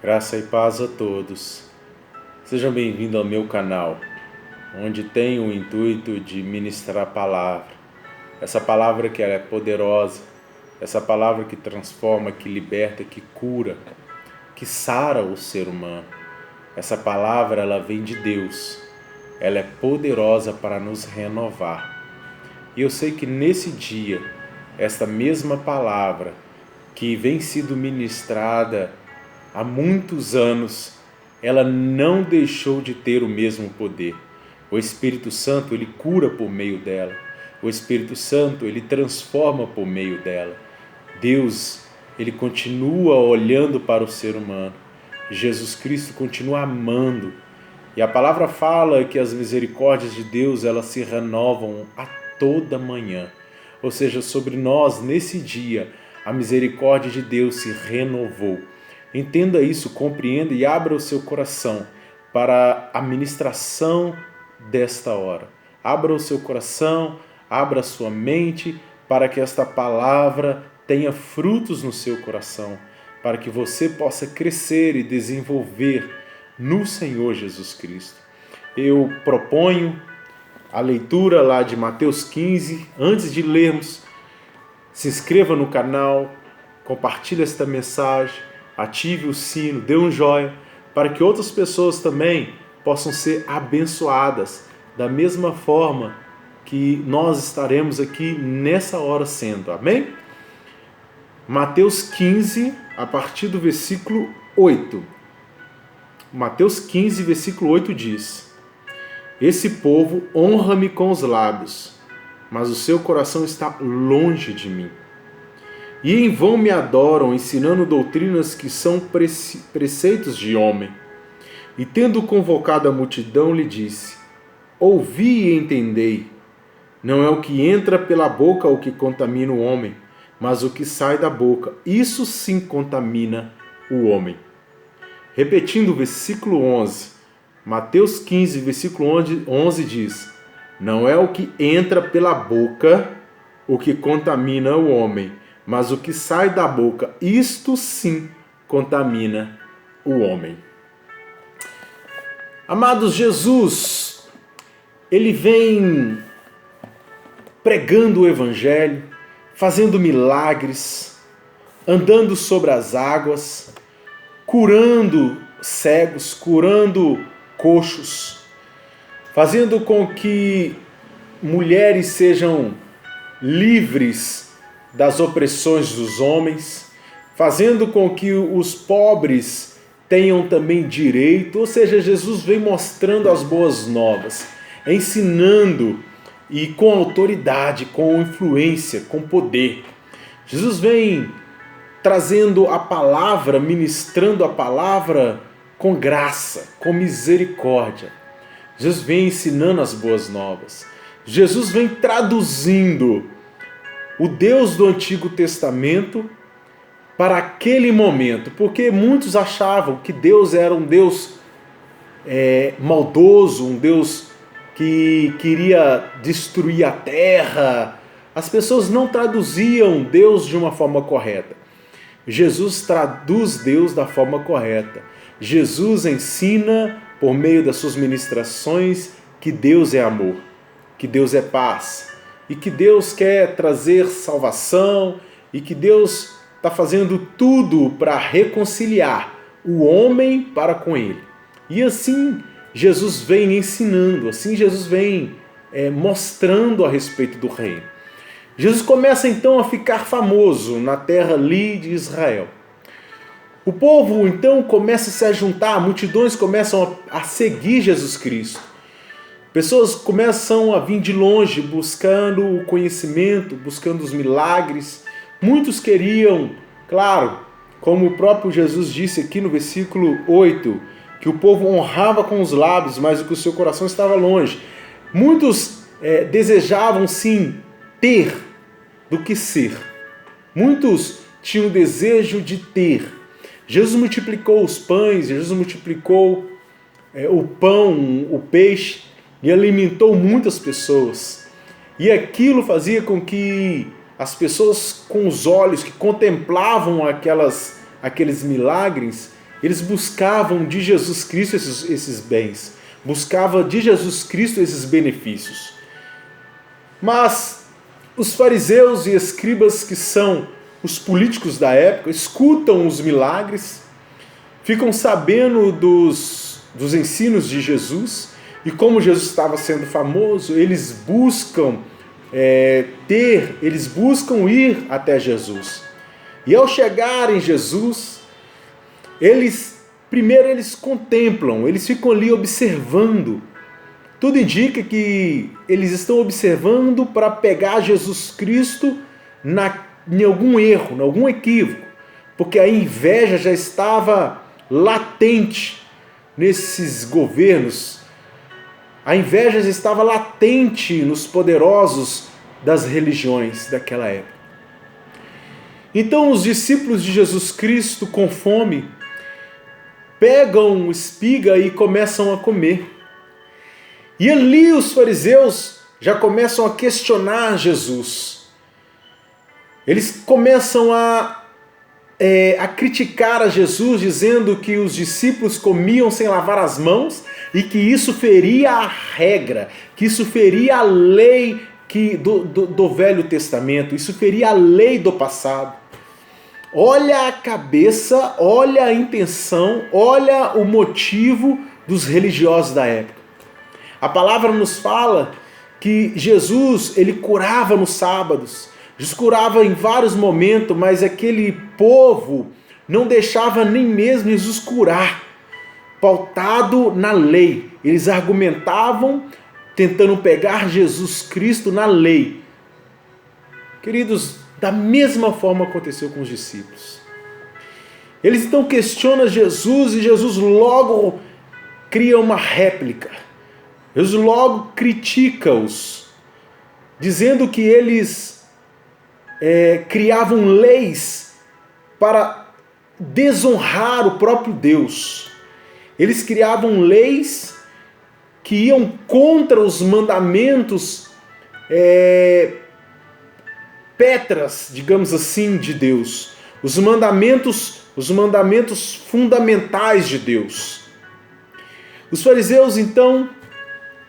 Graça e paz a todos. Sejam bem-vindos ao meu canal, onde tenho o intuito de ministrar a palavra. Essa palavra que ela é poderosa, essa palavra que transforma, que liberta, que cura, que sara o ser humano. Essa palavra, ela vem de Deus. Ela é poderosa para nos renovar. E eu sei que nesse dia, esta mesma palavra que vem sido ministrada há muitos anos, ela não deixou de ter o mesmo poder. O Espírito Santo, ele cura por meio dela. O Espírito Santo, ele transforma por meio dela. Deus, ele continua olhando para o ser humano. Jesus Cristo continua amando. E a palavra fala que as misericórdias de Deus, elas se renovam a toda manhã. Ou seja, sobre nós, nesse dia, a misericórdia de Deus se renovou. Entenda isso, compreenda e abra o seu coração para a ministração desta hora. Abra o seu coração, abra a sua mente para que esta palavra tenha frutos no seu coração, para que você possa crescer e desenvolver no Senhor Jesus Cristo. Eu proponho a leitura lá de Mateus 15. Antes de lermos, se inscreva no canal, compartilhe esta mensagem, ative o sino, dê um joinha, para que outras pessoas também possam ser abençoadas da mesma forma que nós estaremos aqui nessa hora sendo. Amém? Mateus 15, a partir do versículo 8. Mateus 15, versículo 8 diz: Esse povo honra-me com os lábios, mas o seu coração está longe de mim. E em vão me adoram, ensinando doutrinas que são preceitos de homem. E tendo convocado a multidão, lhe disse: Ouvi e entendei. Não é o que entra pela boca o que contamina o homem, mas o que sai da boca. Isso sim contamina o homem. Repetindo o versículo 11. Mateus 15, versículo 11 diz: Não é o que entra pela boca o que contamina o homem, mas o que sai da boca, isto sim contamina o homem. Amados, Jesus, ele vem pregando o evangelho, fazendo milagres, andando sobre as águas, curando cegos, curando coxos, fazendo com que mulheres sejam livres das opressões dos homens, fazendo com que os pobres tenham também direito. Ou seja, Jesus vem mostrando as boas novas, ensinando e com autoridade, com influência, com poder. Jesus vem trazendo a palavra, ministrando a palavra com graça, com misericórdia. Jesus vem ensinando as boas novas. Jesus vem traduzindo o Deus do Antigo Testamento para aquele momento, porque muitos achavam que Deus era um Deus maldoso, um Deus que queria destruir a terra. As pessoas não traduziam Deus de uma forma correta. Jesus traduz Deus da forma correta. Jesus ensina por meio das suas ministrações que Deus é amor, que Deus é paz, e que Deus quer trazer salvação, e que Deus está fazendo tudo para reconciliar o homem para com Ele. E assim Jesus vem ensinando, assim Jesus vem mostrando a respeito do reino. Jesus começa então a ficar famoso na terra ali de Israel. O povo então começa a se ajuntar, multidões começam a seguir Jesus Cristo. Pessoas começam a vir de longe buscando o conhecimento, buscando os milagres. Muitos queriam, claro, como o próprio Jesus disse aqui no versículo 8, que o povo honrava com os lábios, mas que o seu coração estava longe. Muitos desejavam sim ter do que ser. Muitos tinham o desejo de ter. Jesus multiplicou os pães, Jesus multiplicou o pão, o peixe, e alimentou muitas pessoas. E aquilo fazia com que as pessoas com os olhos que contemplavam aqueles milagres, Eles buscavam de Jesus Cristo esses bens, buscavam de Jesus Cristo esses benefícios. Mas os fariseus e escribas, que são os políticos da época, escutam os milagres, ficam sabendo dos ensinos de Jesus, e como Jesus estava sendo famoso, eles buscam ir até Jesus. E ao chegar em Jesus, primeiro eles contemplam, eles ficam ali observando. Tudo indica que eles estão observando para pegar Jesus Cristo em algum erro, em algum equívoco, porque a inveja já estava latente nesses governos. A inveja já estava latente nos poderosos das religiões daquela época. Então os discípulos de Jesus Cristo, com fome, pegam espiga e começam a comer. E ali os fariseus já começam a questionar Jesus. Eles começam a criticar a Jesus, dizendo que os discípulos comiam sem lavar as mãos e que isso feria a regra, que isso feria a lei do Velho Testamento, isso feria a lei do passado. Olha a cabeça, olha a intenção, olha o motivo dos religiosos da época. A palavra nos fala que Jesus, ele curava nos sábados, Jesus curava em vários momentos, mas aquele povo não deixava nem mesmo Jesus curar, pautado na lei. Eles argumentavam tentando pegar Jesus Cristo na lei. Queridos, da mesma forma aconteceu com os discípulos. Eles então questionam Jesus e Jesus logo cria uma réplica. Jesus logo critica-os, dizendo que eles criavam leis para desonrar o próprio Deus. Eles criavam leis que iam contra os mandamentos pétreas, digamos assim, de Deus. Os mandamentos fundamentais de Deus. Os fariseus, então,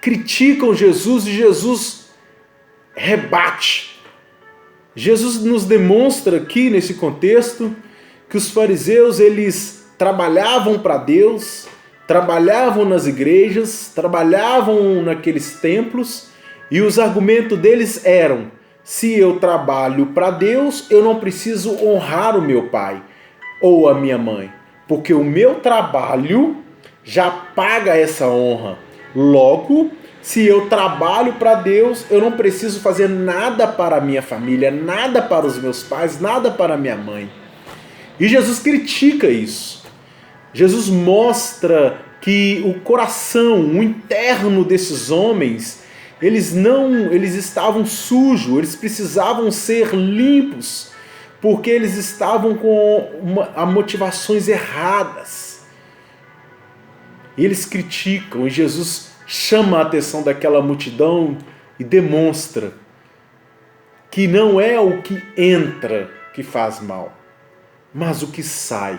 criticam Jesus e Jesus rebate. Jesus nos demonstra aqui, nesse contexto, que os fariseus, eles trabalhavam para Deus, trabalhavam nas igrejas, trabalhavam naqueles templos, e os argumentos deles eram: se eu trabalho para Deus, eu não preciso honrar o meu pai ou a minha mãe, porque o meu trabalho já paga essa honra. Logo, se eu trabalho para Deus, eu não preciso fazer nada para a minha família, nada para os meus pais, nada para a minha mãe. E Jesus critica isso. Jesus mostra que o coração, o interno desses homens, eles estavam sujos, eles precisavam ser limpos, porque eles estavam com motivações erradas. E eles criticam, e Jesus chama a atenção daquela multidão e demonstra que não é o que entra que faz mal, mas o que sai.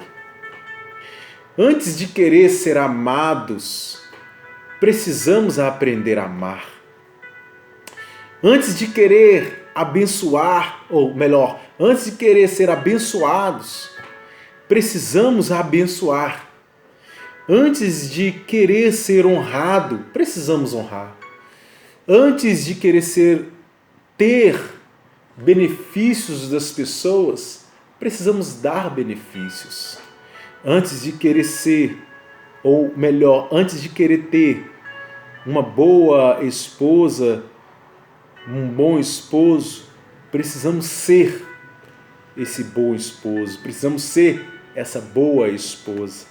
Antes de querer ser amados, precisamos aprender a amar. Antes de querer abençoar, ou melhor, antes de querer ser abençoados, precisamos abençoar. Antes de querer ser honrado, precisamos honrar. Antes de querer ter benefícios das pessoas, precisamos dar benefícios. Antes de querer ser, ou melhor, antes de querer ter uma boa esposa, um bom esposo, precisamos ser esse bom esposo, precisamos ser essa boa esposa.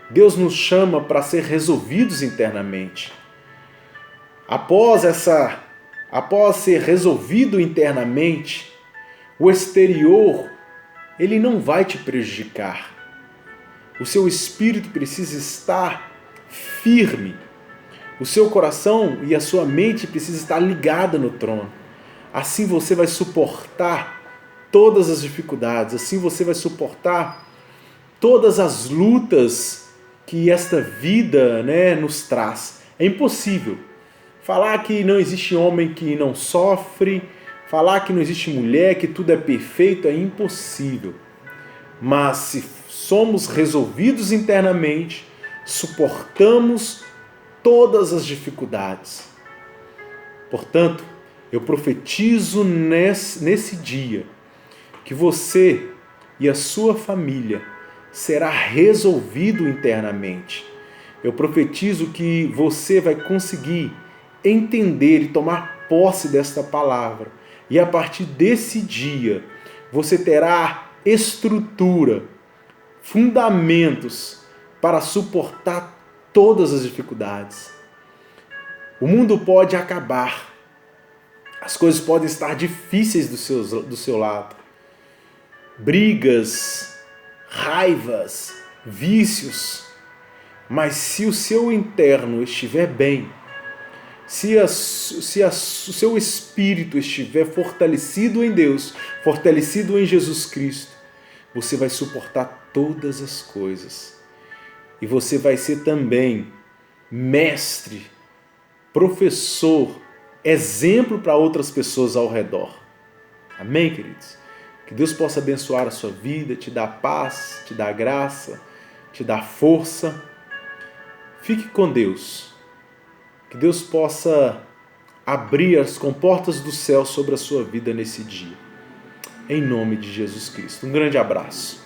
Deus nos chama para ser resolvidos internamente. Após ser resolvido internamente, o exterior, ele não vai te prejudicar. O seu espírito precisa estar firme. O seu coração e a sua mente precisam estar ligados no trono. Assim você vai suportar todas as dificuldades. Assim você vai suportar todas as lutas que esta vida, né, nos traz. É impossível falar que não existe homem que não sofre, falar que não existe mulher, que tudo é perfeito, é impossível. Mas se somos resolvidos internamente, suportamos todas as dificuldades. Portanto, eu profetizo nesse dia que você e a sua família será resolvido internamente. Eu profetizo que você vai conseguir entender e tomar posse desta palavra. E a partir desse dia, você terá estrutura, fundamentos para suportar todas as dificuldades. O mundo pode acabar. As coisas podem estar difíceis do seu lado. Brigas, raivas, vícios. Mas se o seu interno estiver bem, se o seu espírito estiver fortalecido em Deus, fortalecido em Jesus Cristo, você vai suportar todas as coisas. E você vai ser também mestre, professor, exemplo para outras pessoas ao redor. Amém, queridos? Que Deus possa abençoar a sua vida, te dar paz, te dar graça, te dar força. Fique com Deus. Que Deus possa abrir as comportas do céu sobre a sua vida nesse dia. Em nome de Jesus Cristo. Um grande abraço.